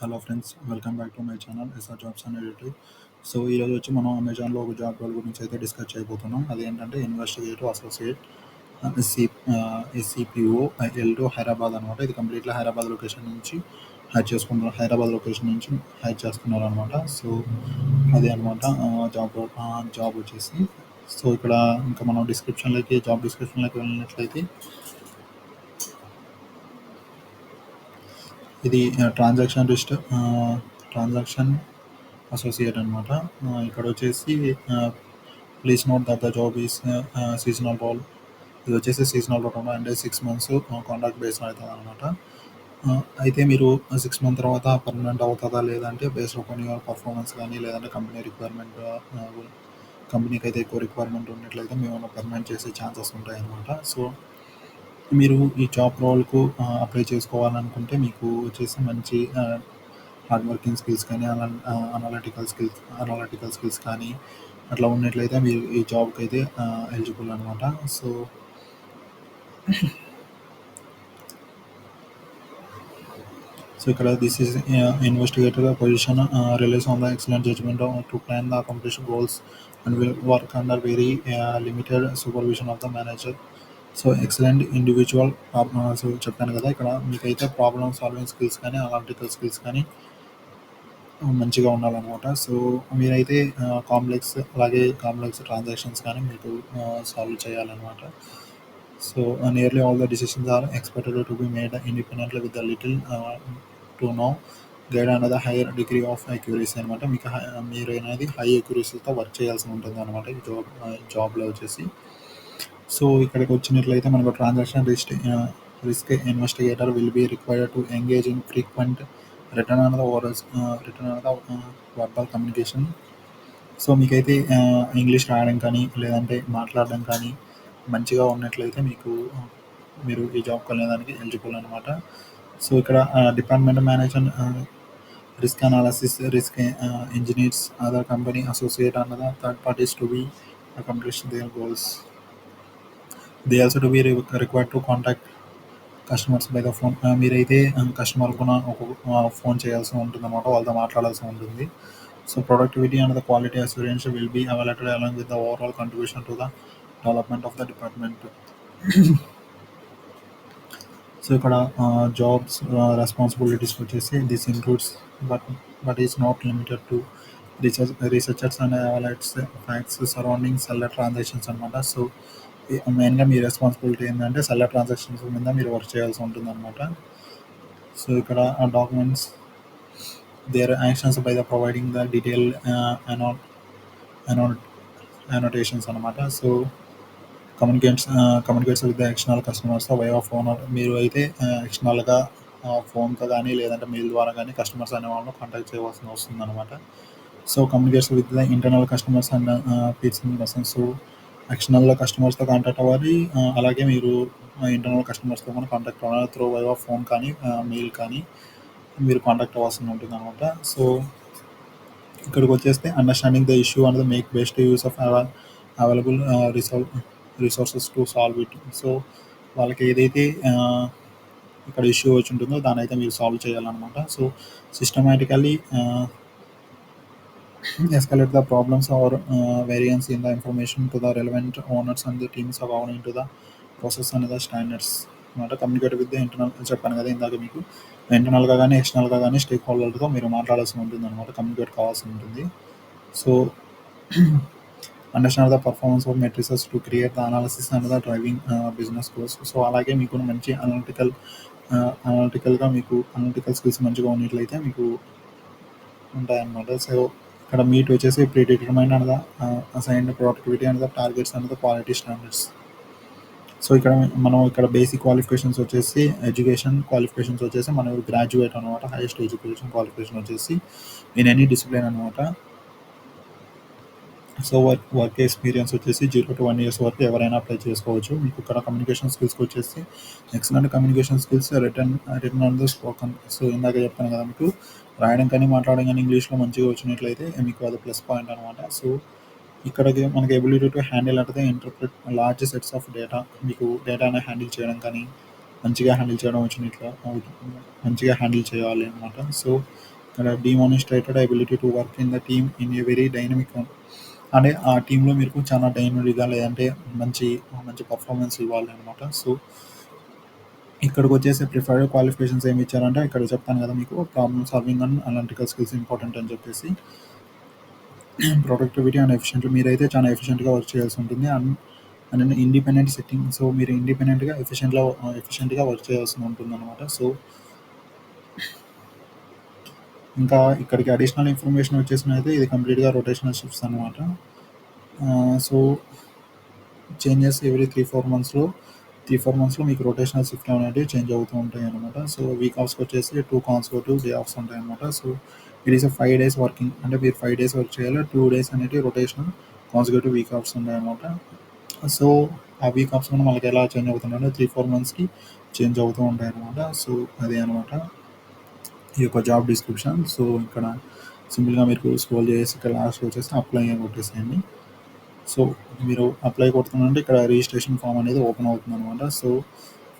Hello friends, welcome back to my channel SR jobs and additive. So ఈరోజు వచ్చి మనం అమెజాన్లో ఒక జాబ్ రోల్ గురించి అయితే డిస్కస్ చేయబోతున్నాం. అదేంటంటే ఇన్వెస్టిగేటివ్ అసోసియేట్ ఎస్సీ ఎస్సీపీఓ ఎల్2 హైదరాబాద్ అనమాట. ఇది కంప్లీట్గా హైదరాబాద్ లొకేషన్ నుంచి హైర్ చేసుకుంటున్నారు. హైదరాబాద్ లొకేషన్ నుంచి హైర్ చేస్తున్నారు అనమాట. సో అదే అనమాట జాబ్ రోల్ జాబ్ వచ్చేసి. సో ఇక్కడ ఇంకా మనం జాబ్ డిస్క్రిప్షన్లోకి వెళ్ళినట్లయితే ఇది ట్రాన్సాక్షన్ అసోసియేట్ అనమాట. ఇక్కడ వచ్చేసి please note that the job is seasonal role. ఇది వచ్చేసి సీజనల్ రోల్ అంటే 6 months కాంట్రాక్ట్ బేస్డ్ అవుతుంది అనమాట. అయితే మీరు 6 months తర్వాత పర్మనెంట్ అవుతుందా లేదంటే బేస్డ్ ఆన్ యువర్ పర్ఫార్మెన్స్ కానీ లేదంటే కంపెనీ రిక్వైర్మెంట్, కంపెనీకి అయితే ఎక్కువ రిక్వైర్మెంట్ ఉన్నట్లయితే మేము పర్మనెంట్ చేసే ఛాన్సెస్ ఉంటాయి అనమాట. సో మీరు ఈ జాబ్ రోల్కు అప్లై చేసుకోవాలనుకుంటే మీకు వచ్చేసి మంచి హార్డ్ వర్కింగ్ స్కిల్స్ కానీ అనలిటికల్ స్కిల్స్ కానీ అట్లా ఉన్నట్లయితే మీరు ఈ జాబ్కి అయితే ఎలిజిబుల్ అనమాట. సో ఇక్కడ this is investigator position relies on the excellent judgement to plan the accomplish goals and will work under very limited supervision of the manager. So excellent individual. So చెప్పాను కదా, ఇక్కడ మీకైతే ప్రాబ్లమ్ సాల్వింగ్ స్కిల్స్ కానీ analytical skills కానీ మంచిగా ఉండాలన్నమాట. So మీరైతే complex transactions కానీ మీకు సాల్వ్ చేయాలన్నమాట. So nearly all the decisions are expected to be made independently with the little to no guide అనేది హైయర్ డిగ్రీ ఆఫ్ అక్యూరసీ అనమాట. మీకు మీరు అనేది హై అక్యూరసీతో వర్క్ చేయాల్సి ఉంటుంది అనమాట ఈ జాబ్లో వచ్చేసి. సో ఇక్కడికి వచ్చినట్లయితే మనకు transaction risk investigator will be required to engage in frequent return అనేది వర్బల్ కమ్యూనికేషన్. సో మీకైతే ఇంగ్లీష్ రాయడం కానీ లేదంటే మాట్లాడడం కానీ మంచిగా ఉన్నట్లయితే మీరు ఈ జాబ్కి వెళ్ళడానికి ఎలిజిబుల్ అనమాట. సో ఇక్కడ department manager, risk analysis, risk engineers, other company associate అన్నది third parties to be accomplish their goals. They also to be required to contact customers by the phone. మీరైతే కస్టమర్ కూడా ఫోన్ చేయాల్సి ఉంటుంది అనమాట, వాళ్ళతో మాట్లాడాల్సి ఉంటుంది. So productivity and the quality assurance will be available along with the overall contribution to the development of the department. So ఇక్కడ jobs responsibilities వచ్చేసి this includes but is not limited to researchers and evaluates facts surrounding seller transactions అనమాట. So మెయిన్గా మీ responsibility ఏంటంటే seller transactions మీద మీరు work చేయాల్సి ఉంటుంది అనమాట. సో ఇక్కడ documents their actions by the providing the detail annotations అనమాట. So communicates with the external customers way of owner. మీరు అయితే ఎక్స్టర్నల్గా ఫోన్తో కానీ లేదంటే మెయిల్ ద్వారా కానీ కస్టమర్స్ అనే వాళ్ళని కాంటాక్ట్ చేయవలసి వస్తుంది అనమాట. So communicates with the internal customers and piercing persons. So external కస్టమర్స్తో కాంటాక్ట్ అవ్వాలి, అలాగే మీరు ఇంటర్నల్ కస్టమర్స్తో కూడా కాంటాక్ట్ అవ్వాలి. త్రూ వై ఆఫ్ ఫోన్ కానీ మెయిల్ కానీ మీరు కాంటాక్ట్ అవ్వాల్సి ఉంటుంది అనమాట. సో ఇక్కడికి వచ్చేస్తే understanding the issue and the make best use of available resources to solve it. So వాళ్ళకి ఏదైతే ఇక్కడ ఇష్యూ వచ్చి ఉంటుందో దాని అయితే మీరు సాల్వ్ చేయాలన్నమాట. So systematically escalate the problems or variance in the information to the relevant owners and the teams according to the process and the standards అనమాట. కమ్యూనికేట్ విత్ ద ఇంటర్నల్ చెప్పాను కదా ఇందాక మీకు, ఇంటర్నల్గా కానీ ఎక్స్టర్నల్గా కానీ స్టేక్ హోల్డర్తో మీరు మాట్లాడాల్సి ఉంటుంది అనమాట, కమ్యూనికేట్ కావాల్సి ఉంటుంది. So understand the performance of matrices to create the analysis and the driving business goals. So అలాగే మీకు మంచి అనలిటికల్గా మీకు అనలిటికల్ స్కిల్స్ మంచిగా ఉన్నట్లయితే మీకు ఉంటాయన్నమాట. సో ఇక్కడ మీట్ వచ్చేసి pre determine and the assigned productivity and the targets and the quality standards. So ఇక్కడ బేసిక్ క్వాలిఫికేషన్స్ వచ్చేసి ఎడ్యుకేషన్ క్వాలిఫికేషన్స్ వచ్చేసి మనం గ్రాడ్యుయేట్ అనమాట. హైయెస్ట్ ఎడ్యుకేషన్ క్వాలిఫికేషన్ వచ్చేసి ఇన్ ఎనీ డిసిప్లిన్ అనమాట. సో వర్క్ ఎక్స్పీరియన్స్ వచ్చేసి 0 to 1 years వరకు ఎవరైనా అప్లై చేసుకోవచ్చు. మీకు ఇక్కడ కమ్యూనికేషన్ స్కిల్స్కి వచ్చేసి excellent communication skills return on the spoken. So ఇందాక చెప్పాను కదా, మీకు రాయడం కానీ మాట్లాడడం కానీ ఇంగ్లీష్లో మంచిగా వచ్చినట్లయితే మీకు అది ప్లస్ పాయింట్ అనమాట. సో ఇక్కడికి మనకి ఎబిలిటీ టు హ్యాండిల్ అంటే interpret large sets of data, మీకు డేటాని హ్యాండిల్ చేయడం కానీ మంచిగా హ్యాండిల్ చేయడం వచ్చినట్లా మంచిగా హ్యాండిల్ చేయాలి అనమాట. సో ఇక్కడ demonstrated ability to work in the team in a very dynamic అంటే ఆ టీమ్‌లో మీకు చాలా డైనమిక్‌గా లేదంటే మంచి మంచి పర్ఫార్మెన్స్ ఇవ్వాలి అనమాట. సో ఇక్కడికొచ్చేసి ప్రిఫర్డ్ క్వాలిఫికేషన్స్ ఏమి ఇచ్చారంటే ఇక్కడ చెప్తాను కదా మీకు problem solving and analytical skills important అని చెప్పేసి. ప్రొడక్టివిటీ అండ్ ఎఫిషియెంట్‌లీ మీరైతే చాలా ఎఫిషియెంట్‌గా వర్క్ చేయాల్సి ఉంటుంది. And independent setting. సో మీరు ఇండిపెండెంట్‌గా ఎఫిషియెంట్‌గా వర్క్ చేయాల్సి ఉంటుందనమాట. సో ఇంకా ఇక్కడికి అడిషనల్ ఇన్ఫర్మేషన్ వచ్చేసినైతే ఇది కంప్లీట్‌గా రొటేషనల్ షిఫ్ట్స్ అనమాట. సో చేంజెస్ ఎవ్రీ 3-4 మంత్స్‌లో 3-4 మంత్స్‌లో మీకు రొటేషనల్ షిఫ్ట్ అనేటివి చేంజ్ అవుతూ ఉంటాయనమాట. సో వీక్ ఆఫ్స్‌కి వచ్చేసి 2 కాన్సిక్యూటివ్ డే ఆఫ్స్ ఉంటాయనమాట. So it is 5 days working అంటే మీరు 5 డేస్ వర్క్ చేయాలి. 2 డేస్ అనేటివి రొటేషనల్ కాన్సిక్యూటివ్ వీక్ ఆఫ్స్ ఉన్నాయన్నమాట. సో ఆ వీక్ ఆఫ్స్ కూడా మనకి ఎలా చేంజ్ అవుతుందంటే 3-4 మంత్స్‌కి చేంజ్ అవుతూ ఉంటాయన్నమాట. సో అదే అనమాట ఈ యొక్క జాబ్ డిస్క్రిప్షన్. సో ఇక్కడ సింపుల్‌గా మీరు స్క్రోల్ చేసి ఇక్కడ లాస్ట్‌లో వచ్చేసి అప్లై అని కొట్టేసేయండి. సో మీరు అప్లై కొడుతుందంటే ఇక్కడ రిజిస్ట్రేషన్ ఫామ్ అనేది ఓపెన్ అవుతుందనమాట. సో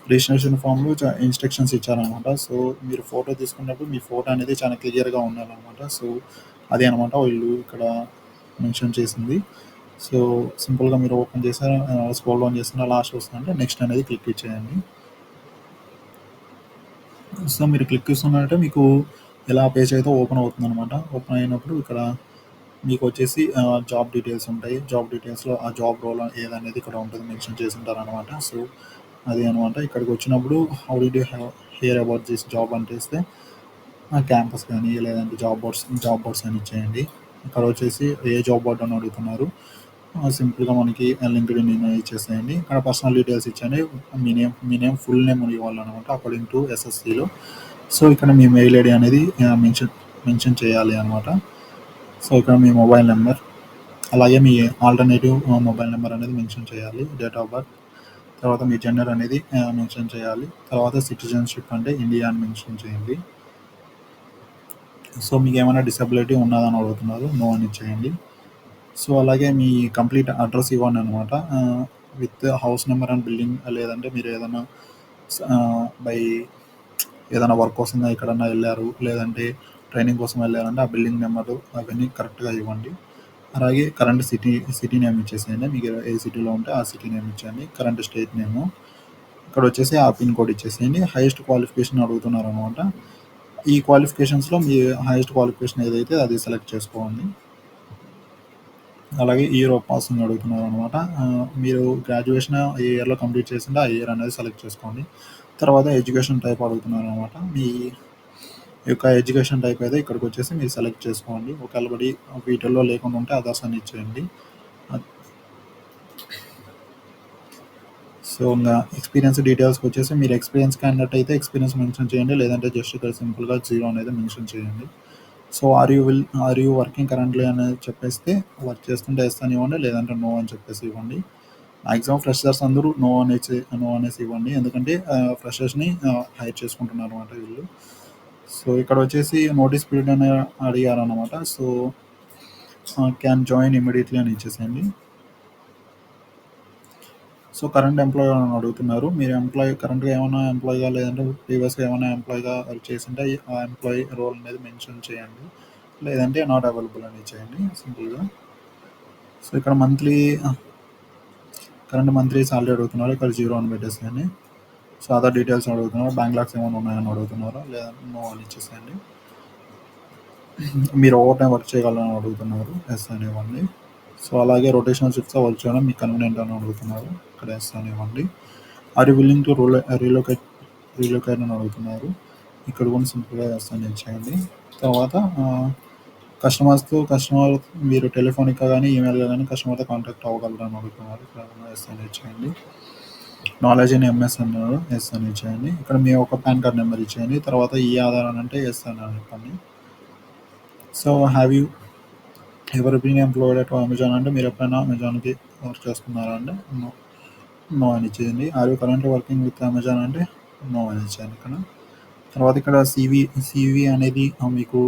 రిజిస్ట్రేషన్ ఫామ్‌లో ఇన్‌స్ట్రక్షన్స్ ఇచ్చారనమాట. సో మీరు ఫోటో తీసుకున్నప్పుడు మీ ఫోటో అనేది చాలా క్లియర్‌గా ఉండాలనమాట. సో అదే అనమాట వీళ్ళు ఇక్కడ మెన్షన్ చేసింది. సో సింపుల్‌గా మీరు ఓపెన్ చేసారా స్క్రోల్ డౌన్ చేసినా లాస్ట్ వస్తుందంటే నెక్స్ట్ అనేది క్లిక్ ఇచ్చేయండి. సో మీరు క్లిక్ ఇస్తున్నట్టే మీకు ఎలా పేజ్ అయితే ఓపెన్ అవుతుందనమాట. ఓపెన్ అయినప్పుడు ఇక్కడ మీకు వచ్చేసి జాబ్ డీటెయిల్స్ ఉంటాయి. జాబ్ డీటెయిల్స్‌లో ఆ జాబ్ రోల్ ఏదనేది ఇక్కడ ఉంటుంది మెన్షన్ చేసి ఉంటారనమాట. సో అది అనమాట. ఇక్కడికి వచ్చినప్పుడు how did you hear about this job అంటేస్తే క్యాంపస్ కానీ లేదంటే జాబ్ బోర్డ్స్ అని ఇచ్చేయండి. ఇక్కడ వచ్చేసి ఏ జాబ్ బోర్డ్ అని అడుగుతున్నారు. సింపుల్‌గా మనకి లింక్డ్ఇన్ ఇచ్చేసేయండి. ఇక్కడ పర్సనల్ డీటెయిల్స్ ఇచ్చేయండి. మీ నేమ్ ఫుల్ నేమ్ ఇవ్వాలనమాట అకార్డింగ్ టు ఎస్ఎస్‌సిలో. సో ఇక్కడ మీ మెయిల్ ఐడీ అనేది మెన్షన్ చేయాలి అనమాట. సో ఇక్కడ మీ మొబైల్ నెంబర్ అలాగే మీ ఆల్టర్నేటివ్ మొబైల్ నెంబర్ అనేది మెన్షన్ చేయాలి. డేట్ ఆఫ్ బర్త్ తర్వాత మీ జెండర్ అనేది మెన్షన్ చేయాలి. తర్వాత సిటిజన్షిప్ అంటే ఇండియా అని మెన్షన్ చేయండి. సో మీకు ఏమైనా డిసబిలిటీ ఉన్నదని అడుగుతున్నారు. నో అని ఇచ్చేయండి. సో అలాగే మీ కంప్లీట్ అడ్రస్ ఇవ్వండి అనమాట. With house number and building లేదంటే మీరు బై ఏదైనా వర్క్ కోసంగా ఎక్కడన్నా వెళ్ళారు లేదంటే ట్రైనింగ్ కోసం వెళ్ళారంటే ఆ బిల్డింగ్ నెంబరు అవన్నీ కరెక్ట్‌గా ఇవ్వండి. అలాగే కరెంట్ సిటీ నేమ్ ఇచ్చేసేయండి. మీకు ఏ సిటీలో ఉంటే ఆ సిటీ నేమ్ ఇచ్చేయండి. Current state name. ఇక్కడ వచ్చేసి ఆ పిన్ కోడ్ ఇచ్చేసేయండి. హైయెస్ట్ క్వాలిఫికేషన్ అడుగుతున్నారనమాట. ఈ క్వాలిఫికేషన్స్‌లో మీ హైయెస్ట్ క్వాలిఫికేషన్ ఏదైతే అది సెలెక్ట్ చేసుకోండి. అలాగే ఇయర్ ఆఫ్ పాసింగ్ అడుగుతున్నారనమాట. మీరు గ్రాడ్యుయేషన్ ఏ ఇయర్‌లో కంప్లీట్ చేసిందో ఆ ఇయర్ అనేది సెలెక్ట్ చేసుకోండి. తర్వాత ఎడ్యుకేషన్ టైప్ అడుగుతున్నారనమాట. మీ యొక్క ఎడ్యుకేషన్ టైప్ అయితే ఇక్కడికొచ్చేసి మీరు సెలెక్ట్ చేసుకోండి. ఒకవేళ వీటిల్లో లేకుండా ఉంటే అదర్స్ అని ఇచ్చేయండి. సో ఇంగా ఎక్స్‌పీరియన్స్ డీటెయిల్స్‌కి వచ్చేసి మీరు ఎక్స్‌పీరియన్స్ క్యాండిడేట్ అయితే ఎక్స్‌పీరియన్స్ మెన్షన్ చేయండి. లేదంటే జస్ట్ ఇక్కడ సింపుల్‌గా 0 అనేది మెన్షన్ చేయండి. So are you working currently అనేది చెప్పేస్తే వర్క్ చేస్తుంటే యెస్ అని ఇవ్వండి. లేదంటే నో అని చెప్పేసి ఇవ్వండి. మాక్సిమం ఫ్రెషర్స్ అందరూ నో అనేసి ఇవ్వండి. ఎందుకంటే ఫ్రెషర్స్‌ని హైర్ చేసుకుంటున్నారనమాట వీళ్ళు. సో ఇక్కడ వచ్చేసి నోటీస్ పీరియడ్ అని అడిగారనమాట. సో క్యాన్ జాయిన్ ఇమ్మీడియేట్‌లీ అని ఇచ్చేసేయండి. సో కరెంట్ ఎంప్లాయీ అని అడుగుతున్నారు. మీరు కరెంట్‌గా ఏమన్నా ఎంప్లాయీగా లేదంటే ప్రీవియస్‌గా ఏమన్నా ఎంప్లాయీగా వర్క్ చేసింటే ఆ ఎంప్లాయీ రోల్ అనేది మెన్షన్ చేయండి. లేదంటే నాట్ అవైలబుల్ అని ఇచ్చేయండి సింపుల్‌గా. సో ఇక్కడ కరెంట్ మంత్లీ సాలరీ అడుగుతున్నారు. ఇక్కడ 0 అని పెట్టేసేయండి. సో అదర్ డీటెయిల్స్ అడుగుతున్నారు. బ్యాంక్ లాక్స్ ఏమైనా ఉన్నాయని అడుగుతున్నారు. లేదంటే నో అని ఇచ్చేసేయండి. మీరు ఓవర్ టైమ్ వర్క్ చేయగలరని అడుగుతున్నారు. యెస్ అని ఇవ్వండి. సో అలాగే రొటేషనల్ షిఫ్ట్స్‌లో వర్క్ చేయడం మీకు కన్వీనియంట్ అని అడుగుతున్నారు. ఇక్కడ యెస్ అని ఇవ్వండి. Are you willing to relocate అని అడుగుతున్నారు. ఇక్కడ కూడా సింపుల్‌గా యెస్ అని ఇచ్చేయండి. తర్వాత కస్టమర్ మీరు టెలిఫోనిక్‌గా గానీ, ఈమెయిల్‌గా గానీ కస్టమర్‌తో కాంటాక్ట్ అవ్వగలరని అడుగుతున్నారు. ఇక్కడ యెస్ అని ఇచ్చేయండి. నాలెడ్జ్ ఇన్ ఎంఎస్ అన్నారు. యెస్ అని ఇచ్చేయండి. ఇక్కడ మీ యొక్క పాన్ కార్డ్ నెంబర్ ఇచ్చేయండి. తర్వాత ఈ ఆధార్ అని అంటే యెస్ అని చెప్పండి. So have you ever been employed at Amazon అంటే మీరు ఎప్పుడైనా అమెజాన్‌కి వర్క్ చేస్తున్నారా అంటే నో. నో అని ఇచ్చేయండి. Are you currently working with Amazon అంటే నో అని ఇచ్చేయండి ఇక్కడ. తర్వాత ఇక్కడ సీవీ అనేది మీకు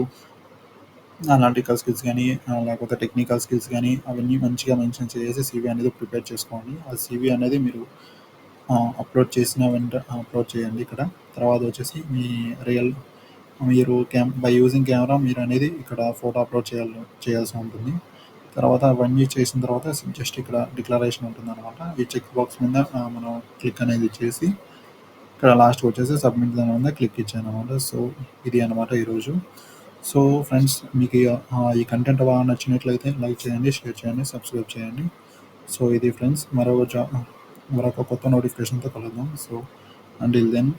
అనలిటికల్ స్కిల్స్ గానీ, లేకపోతే టెక్నికల్ స్కిల్స్ గానీ అవన్నీ మంచిగా మెన్షన్ చేసేసి సీవీ అనేది ప్రిపేర్ చేసుకోండి. ఆ సీవీ అనేది మీరు అప్లోడ్ చేసిన అప్లోడ్ చేయండి ఇక్కడ. తర్వాత వచ్చేసి మీ రియల్ మీరు బై యూజింగ్ కెమెరా మీరనేది ఇక్కడ ఫోటో అప్లోడ్ చేయాల్సి ఉంటుంది. తర్వాత అవన్నీ చేసిన తర్వాత జస్ట్ ఇక్కడ డిక్లరేషన్ ఉంటుందనమాట. ఈ చెక్ బాక్స్ మీద మనం క్లిక్ అనేది చేసి ఇక్కడ లాస్ట్‌కి వచ్చేసి సబ్మిట్ దాని మీద క్లిక్ ఇచ్చాననమాట. సో, ఇది అనమాట ఈరోజు. సో, ఫ్రెండ్స్ మీకు ఈ కంటెంట్ బాగా నచ్చినట్లయితే లైక్ చేయండి, షేర్ చేయండి, సబ్స్క్రైబ్ చేయండి. సో, ఇది ఫ్రెండ్స్ మరొక కొత్త నోటిఫికేషన్‌తో కలుద్దాం. So, until then